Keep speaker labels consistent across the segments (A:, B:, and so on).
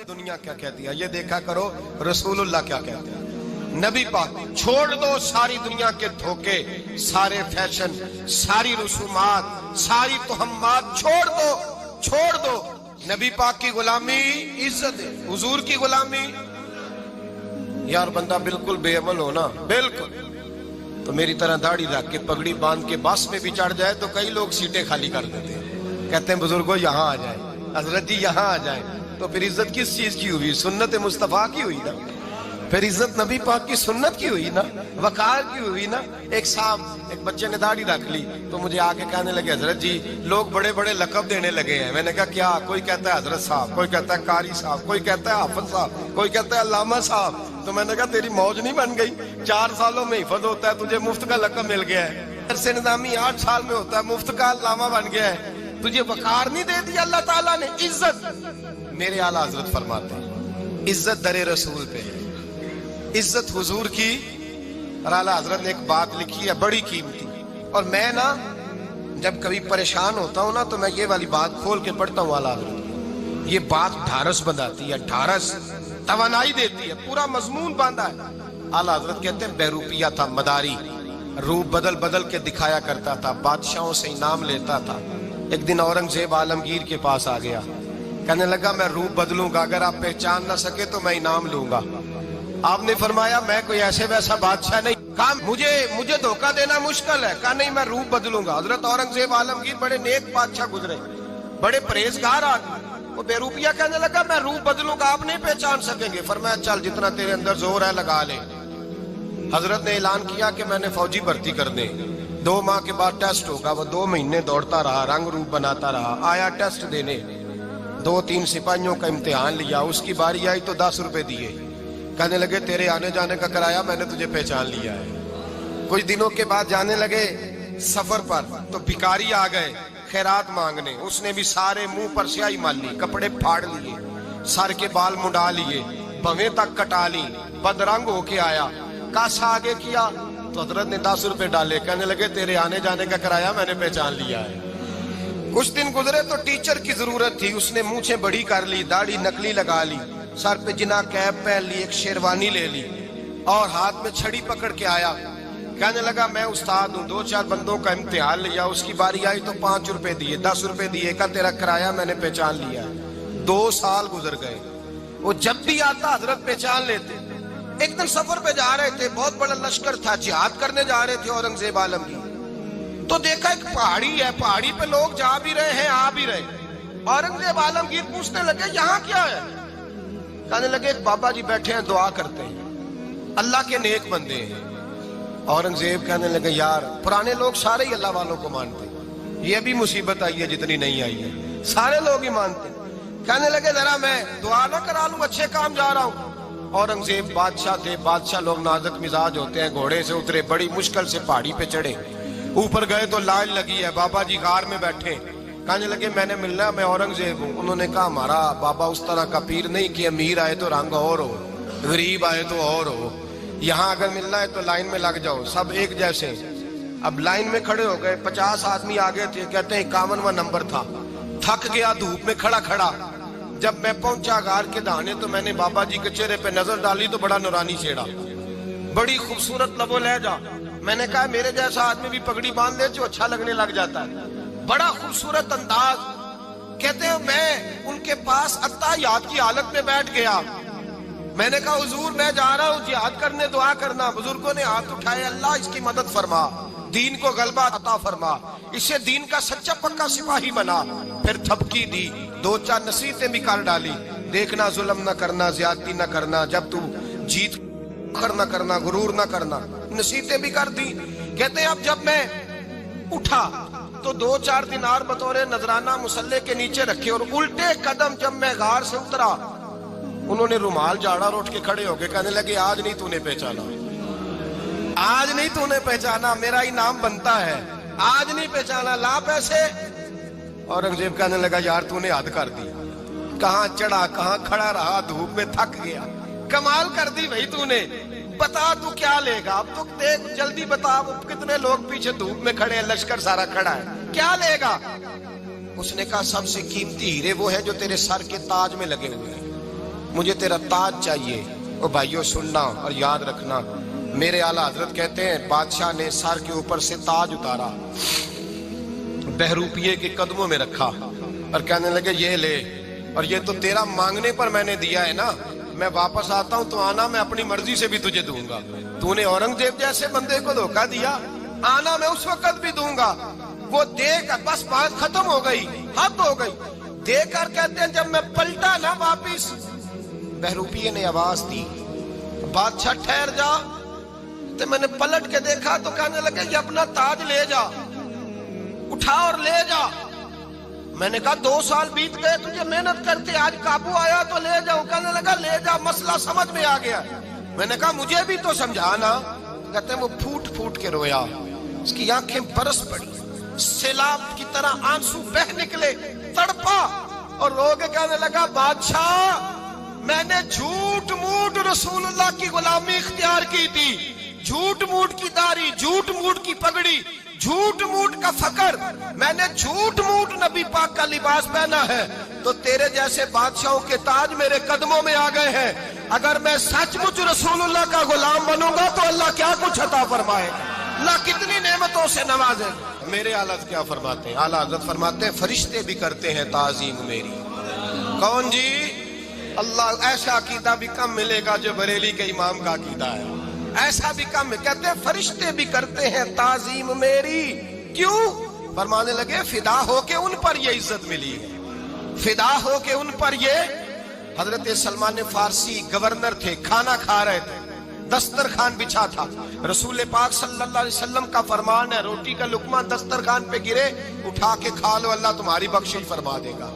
A: دنیا کیا کہتی ہے، یہ دیکھا کرو رسول اللہ کیا کہتے ہیں۔ نبی پاک چھوڑ دو ساری دنیا کے دھوکے، سارے فیشن، ساری رسومات، ساری تہمات چھوڑ دو۔ نبی پاک کی غلامی عزت ہے، حضور کی غلامی۔ یار بندہ بالکل بے عمل ہونا، بالکل تو میری طرح داڑھی رکھ کے پگڑی باندھ کے بس میں بھی چڑھ جائے تو کئی لوگ سیٹیں خالی کر دیتے ہیں، کہتے ہیں بزرگوں یہاں آ جائیں، حضرت جی یہاں آ جائیں۔ تو پھر عزت کس چیز کی ہوئی؟ سنت مصطفیٰ کی ہوئی نا، پھر عزت نبی پاک کی سنت کی ہوئی نا، وقار کی ہوئی نا۔ ایک صاحب، ایک بچے نے داڑھی رکھ لی تو مجھے آ کے کہنے لگے حضرت جی لوگ بڑے بڑے لقب دینے لگے ہیں۔ میں نے کہا کیا؟ کوئی کہتا ہے حضرت صاحب، کوئی کہتا ہے قاری صاحب، کوئی کہتا ہے حافظ صاحب، کوئی کہتا ہے علامہ صاحب۔ تو میں نے کہا تیری موج نہیں بن گئی؟ 4 سالوں میں حفظ ہوتا ہے، تجھے مفت کا لقب مل گیا ہے۔ درس نظامی 8 سال میں ہوتا ہے، مفت کا علامہ بن گیا ہے، تجھے وقار نہیں دے دیا اللہ تعالیٰ نے؟ عزت، میرے اعلیٰ حضرت فرماتے ہیں عزت در رسول پہ ہے، عزت حضور کی۔ اور اعلیٰ حضرت نے ایک بات لکھی ہے بڑی قیمتی، اور میں نا جب کبھی پریشان ہوتا ہوں نا تو میں یہ والی بات کھول کے پڑھتا ہوں اعلیٰ حضرت، یہ بات ڈھارس بندھاتی ہے، ڈھارس توانائی دیتی ہے، پورا مضمون باندھا ہے۔ اعلیٰ حضرت کہتے ہیں بیروپیہ تھا مداری، روپ بدل بدل کے دکھایا کرتا تھا، بادشاہوں سے انعام لیتا تھا۔ ایک دن اورنگزیب عالمگیر کے پاس آ گیا، کہنے لگا میں روپ بدلوں گا، اگر آپ پہچان نہ سکے تو میں انعام لوں گا۔ آپ نے فرمایا میں کوئی ایسے ویسا بادشاہ نہیں، کہا مجھے دھوکہ دینا مشکل ہے، کہا نہیں میں روپ بدلوں گا۔ حضرت اورنگزیب عالمگیر بڑے نیک بادشاہ گزرے، بڑے پرہیزگار آدمی، وہ بے روپیہ کہنے لگا میں روپ بدلوں گا، آپ نہیں پہچان سکیں گے۔ فرمایا چل جتنا تیرے اندر زور ہے لگا لے۔ حضرت نے اعلان کیا کہ میں نے فوجی بھرتی کر دیں، 2 ماہ کے بعد ٹیسٹ ہوگا۔ وہ 2 مہینے دوڑتا رہا، رنگ روپ بناتا رہا، آیا ٹیسٹ دینے، 2-3 سپاہیوں کا امتحان لیا، اس کی باری آئی تو 10 روپے دیے، کہنے لگے تیرے آنے جانے کا کرایہ میں نے تجھے پہچان لیا ہے۔ کچھ دنوں کے بعد جانے لگے سفر پر تو بھکاری آ گئے خیرات مانگنے، اس نے بھی سارے منہ پر سیاہی مال لی، کپڑے پھاڑ لیے، سر کے بال منڈا لیے، بھویں تک کٹا لی، بدرنگ ہو کے آیا۔ کاسا آگے کیا تو حضرت نے 10 روپے ڈالے، کہنے لگے تیرے آنے جانے کا کرایہ میں نے پہچان لیا ہے۔ کچھ دن گزرے تو ٹیچر کی ضرورت تھی، اس نے مونچھیں بڑی کر لی، داڑھی نکلی لگا لی، سر پہ جنا کیپ پہن لی، ایک شیروانی لے لی اور ہاتھ میں چھڑی پکڑ کے آیا، کہنے لگا میں استاد ہوں، 2-4 بندوں کا امتحان لیا، اس کی باری آئی تو 5 روپے دیے، 10 روپے دیے، کہا تیرا کرایہ میں نے پہچان لیا ہے۔ 2 سال گزر گئے، وہ جب بھی آتا حضرت پہچان لیتے۔ ایک دن سفر پہ جا رہے تھے، بہت بڑا لشکر تھا، جہاد کرنے جا رہے تھے اورنگزیب عالمگیر، تو دیکھا ایک پہاڑی ہے، پہاڑی پہ لوگ جا بھی رہے ہیں آ بھی رہے۔ اورنگزیب عالمگیر پوچھنے لگے یہاں کیا ہے؟ کہنے لگے ایک بابا جی بیٹھے ہیں دعا کرتے ہیں، اللہ کے نیک بندے ہیں۔ اورنگزیب کہنے لگے یار پرانے لوگ سارے ہی اللہ والوں کو مانتے، یہ بھی مصیبت آئی ہے جتنی نہیں آئی ہے، سارے لوگ ہی مانتے۔ کہنے لگے ذرا میں دعا نہ کرا لوں، اچھے کام جا رہا ہوں۔ اورنگزیب بادشاہ تھے، بادشاہ لوگ نازک مزاج ہوتے ہیں، گھوڑے سے اترے، بڑی مشکل سے پہاڑی پہ چڑھے، اوپر گئے تو لائن لگی ہے، بابا جی غار میں بیٹھے، کہنے لگے میں نے ملنا، میں اورنگزیب ہوں۔ انہوں نے کہا ہمارا بابا اس طرح کا پیر نہیں کہ امیر آئے تو رنگ اور ہو، غریب آئے تو اور ہو، یہاں اگر ملنا ہے تو لائن میں لگ جاؤ، سب ایک جیسے۔ اب لائن میں کھڑے ہو گئے، 50 آدمی آگے تھے، کہتے ہیں 51واں نمبر تھا، تھک گیا دھوپ میں کھڑا کھڑا۔ جب میں پہنچا غار کے دہانے تو میں نے بابا جی کے چہرے پہ نظر ڈالی تو بڑا نورانی چہرہ، بڑی خوبصورت لب و لہجہ۔ میں نے کہا میرے جیسا آدمی بھی پگڑی باندھ لے جو اچھا لگنے لگ جاتا ہے، بڑا خوبصورت انداز۔ کہتے ہیں میں ان کے پاس اتحیات کی حالت میں بیٹھ گیا، میں نے کہا حضور میں جا رہا ہوں جہاد کرنے، دعا کرنا۔ بزرگوں نے ہاتھ اٹھائے، اللہ اس کی مدد فرما، دین کو غلبہ عطا فرما، اسے دین کا سچا پکا سپاہی بنا۔ پھر تھپکی دی، 2-4 نصیحتیں بھی کر ڈالی، دیکھنا ظلم نہ کرنا، زیادتی نہ کرنا، جب تو جیت نہ کرنا، غرور نہ کرنا، نصیحتیں بھی کر دی۔ کہتے ہیں اب جب میں اٹھا تو 2-4 دینار بطور نذرانہ مسلح کے نیچے رکھے، اور الٹے قدم جب میں غار سے اترا انہوں نے رومال جاڑا اور اٹھ کے کھڑے ہو کے کہنے لگے آج نہیں تو نے پہچانا، آج نہیں تو نے پہچانا، میرا انعام بنتا ہے، آج نہیں پہچانا، لا پیسے۔ اورنگزیب کہنے لگا یار تو نے حد کر دی، کہاں چڑھا کہاں کھڑا رہا، دھوپ میں تھک گیا، کمال کر دی بھائی تو نے، بتا تو کیا لے گا، اب تو دیکھ جلدی بتا، وہ کتنے لوگ پیچھے دھوپ میں کھڑے ہیں، لشکر سارا کھڑا ہے، کیا لے گا؟ اس نے کہا سب سے قیمتی ہیرے وہ ہے جو تیرے سر کے تاج میں لگے ہوئے ہیں، مجھے تیرا تاج چاہیے۔ او بھائیو سننا اور یاد رکھنا، میرے اعلیٰ حضرت کہتے ہیں بادشاہ نے سر کے اوپر سے تاج اتارا، بہروپیے کے قدموں میں رکھا اور کہنے لگے یہ لے، اور یہ تو تیرا مانگنے پر میں نے دیا ہے نا، میں واپس آتا ہوں تو آنا میں اپنی مرضی سے بھی تجھے دوں گا۔ تو نے اورنگزیب جیسے بندے کو دھوکہ دیا، آنا میں اس وقت بھی دوں گا۔ وہ دے کر بس بات ختم ہو گئی، حد ہو گئی۔ دے کر کہتے ہیں جب میں پلٹا نا واپس، بہروپیے نے آواز دی بادشاہ ٹھہر جا۔ تو میں نے پلٹ کے دیکھا تو کہنے لگے یہ اپنا تاج لے جا، اٹھا اور لے جا۔ میں نے کہا 2 سال بیت گئے تجھے محنت کرتے، آج قابو آیا تو لے جاؤ۔ کہنے لگا لے جا، مسئلہ سمجھ میں آ گیا۔ میں نے کہا مجھے بھی تو سمجھانا۔ کہتے ہیں وہ پھوٹ پھوٹ کے رویا، اس کی آنکھیں برس پڑی، سیلاب کی طرح آنسو بہ نکلے، تڑپا اور رو کے کہنے لگا بادشاہ میں نے جھوٹ موٹ رسول اللہ کی غلامی اختیار کی تھی، جھوٹ موٹ کی داڑھی، جھوٹ موٹ کی پگڑی، جھوٹ موٹ کا فقر، میں نے جھوٹ موٹ نبی پاک کا لباس پہنا ہے، تو تیرے جیسے بادشاہوں کے تاج میرے قدموں میں آ گئے ہیں۔ اگر میں سچ مچ رسول اللہ کا غلام بنوں گا تو اللہ کیا کچھ عطا فرمائے، اللہ کتنی نعمتوں سے نوازے۔ میرے اعلیٰ کیا فرماتے ہیں؟ اعلیٰ حضرت فرماتے ہیں فرشتے بھی کرتے ہیں تعظیم میری۔ کون جی؟ اللہ ایسا عقیدہ بھی کم ملے گا جو بریلی کے امام کا عقیدہ ہے، ایسا بھی کم ہے۔ کہتے ہیں فرشتے بھی کرتے ہیں تعظیم میری۔ کیوں؟ فرمانے لگے فدا ہو کے ان پر یہ عزت ملی ہے، فدا ہو کے ان پر یہ۔ حضرت سلمان فارسی گورنر تھے، کھانا کھا رہے تھے، دسترخوان بچھا تھا، رسول پاک صلی اللہ علیہ وسلم کا فرمان ہے روٹی کا لقمہ دسترخوان پہ گرے اٹھا کے کھا لو، اللہ تمہاری بخشش فرما دے گا۔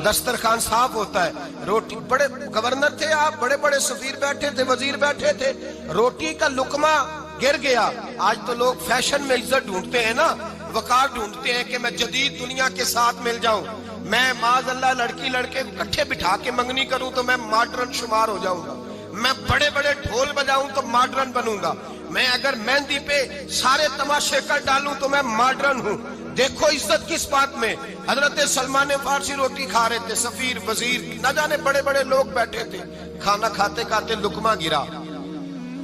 A: دسترخوان صاف ہوتا ہے، روٹی، بڑے گورنر تھے آپ، بڑے بڑے سفیر بیٹھے تھے، وزیر بیٹھے تھے، روٹی کا لقمہ گر گیا۔ آج تو لوگ فیشن میں عزت ڈھونڈتے ہیں نا، وقار ڈھونڈتے ہیں کہ میں جدید دنیا کے ساتھ مل جاؤں، میں معاذ اللہ لڑکی لڑکے اکٹھے بٹھا کے منگنی کروں تو میں ماڈرن شمار ہو جاؤں گا، میں بڑے بڑے ڈھول بجاؤں تو ماڈرن بنوں گا، میں اگر مہندی پہ سارے تماشے کر ڈالوں تو میں ماڈرن ہوں۔ دیکھو عزت کس بات میں۔ حضرت سلمان فارسی روٹی کھا رہے تھے، سفیر وزیر نہ جانے بڑے بڑے لوگ بیٹھے تھے، کھانا کھاتے کھاتے لقمہ گرا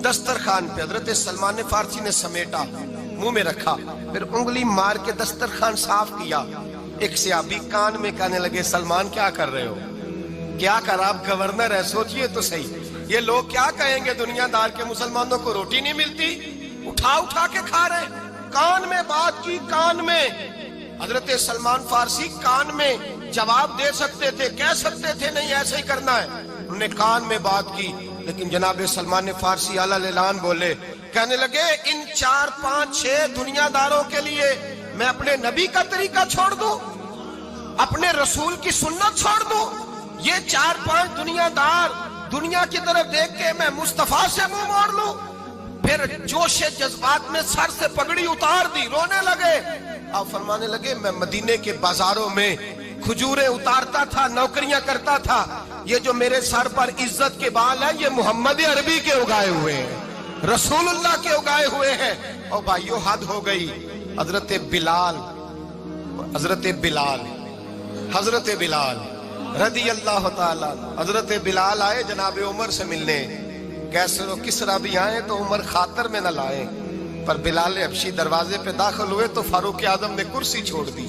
A: دسترخوان پہ، حضرت سلمان فارسی نے سمیٹا، منہ میں رکھا، پھر انگلی مار کے دسترخوان صاف کیا۔ ایک صحابی کان میں کہنے لگے سلمان کیا کر رہے ہو، کیا کر، آپ گورنر ہے، سوچئے تو صحیح، یہ لوگ کیا کہیں گے دنیا دار کے مسلمانوں کو روٹی نہیں ملتی، اٹھا اٹھا کے کھا رہے۔ کان میں بات کی، کان میں۔ حضرت سلمان فارسی کان میں جواب دے سکتے تھے، کہہ سکتے تھے نہیں ایسے ہی کرنا ہے، انہوں نے کان میں بات کی، لیکن جناب سلمان فارسی اعلیٰ اعلان بولے، کہنے لگے ان 4 5 6 دنیا داروں کے لیے میں اپنے نبی کا طریقہ چھوڑ دوں، اپنے رسول کی سنت چھوڑ دوں؟ یہ 4 5 دنیا دار دنیا کی طرف دیکھ کے میں مصطفیٰ سے منہ موڑ لوں؟ پھر جوش جذبات میں سر سے پگڑی اتار دی، رونے لگے۔ آپ فرمانے لگے میں مدینے کے بازاروں میں کھجوریں اتارتا تھا، نوکریاں کرتا تھا، یہ جو میرے سر پر عزت کے بال ہیں یہ محمد عربی کے اگائے ہوئے ہیں، رسول اللہ کے اگائے ہوئے ہیں۔ اور بھائیو حد ہو گئی۔ حضرت بلال رضی اللہ تعالیٰ، حضرت بلال آئے جناب عمر سے ملنے، کیسر و کسرا بھی آئے تو عمر خاطر میں نہ لائے، پر بلال حبشی دروازے پہ داخل ہوئے تو فاروق اعظم نے کرسی چھوڑ دی،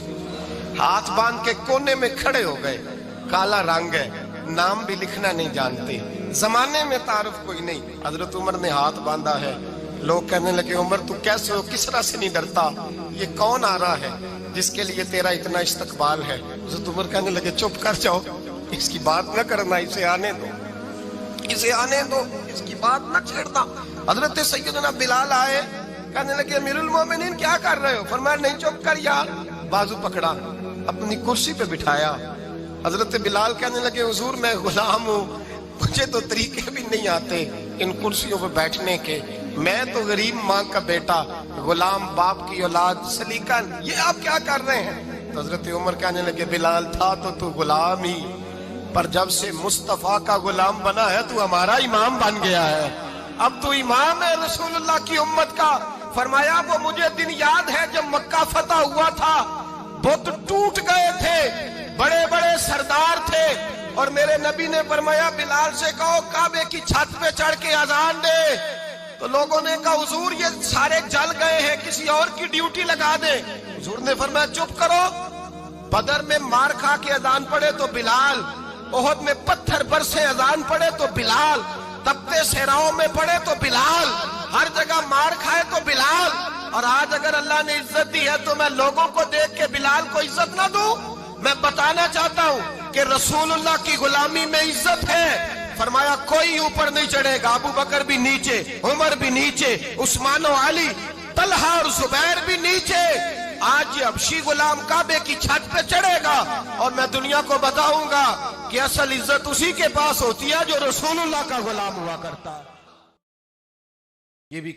A: ہاتھ باندھ کے کونے میں کھڑے ہو گئے، کالا رنگ ہے، نام بھی لکھنا نہیں جانتے، زمانے میں تعارف کوئی نہیں۔ حضرت عمر نے ہاتھ باندھا ہے، لوگ کہنے لگے عمر تو کیسے ہو کسرا سے نہیں ڈرتا، یہ کون آ رہا ہے جس کے لیے تیرا اتنا استقبال ہے؟ حضرت عمر کہنے لگے چپ کر جاؤ، اس کی بات نہ کرنا، اسے آنے دو، اسے آنے دو، اس کی بات نہ چھیڑنا۔ حضرت سیدنا بلال آئے، کہنے لگے امیر المومنین کیا کر رہے ہو؟ فرمایا نہیں چپ کر یار، بازو پکڑا، اپنی کرسی پہ بٹھایا۔ حضرت بلال کہنے لگے حضور میں غلام ہوں، مجھے تو طریقے بھی نہیں آتے ان کرسیوں پہ بیٹھنے کے، میں تو غریب ماں کا بیٹا، غلام باپ کی اولاد، سلیقہ، یہ آپ کیا کر رہے ہیں؟ تو حضرت عمر کہنے لگے بلال تھا تو غلام ہی، پر جب سے مصطفیٰ کا غلام بنا ہے تو ہمارا امام بن گیا ہے، اب تو امام ہے رسول اللہ کی امت کا۔ فرمایا وہ مجھے دن یاد ہے جب مکہ فتح ہوا تھا، بت ٹوٹ گئے تھے، بڑے بڑے سردار تھے اور میرے نبی نے فرمایا بلال سے کہو کعبے کی چھت پہ چڑھ کے اذان دے. تو لوگوں نے کہا حضور یہ سارے جل گئے ہیں, کسی اور کی ڈیوٹی لگا دے. حضور نے فرمایا چپ کرو. بدر میں مار کھا کے اذان پڑے تو بلال, احد میں پتھر برسے اذان پڑے تو بلال, تپتے صحراؤں میں پڑے تو بلال, ہر جگہ مار کھائے تو بلال. اور آج اگر اللہ نے عزت دی ہے تو میں لوگوں کو دیکھ کے بلال کو عزت نہ دوں؟ میں بتانا چاہتا ہوں کہ رسول اللہ کی غلامی میں عزت ہے. فرمایا کوئی اوپر نہیں چڑھے گا, ابو بکر بھی نیچے, عمر بھی نیچے, عثمان و علی, طلحہ اور زبیر بھی نیچے. آج یہ حبشی غلام کعبے کی چھت پہ چڑھے گا اور میں دنیا کو بتاؤں گا کہ اصل عزت اسی کے پاس ہوتی ہے جو رسول اللہ کا غلام ہوا کرتا ہے. یہ بھی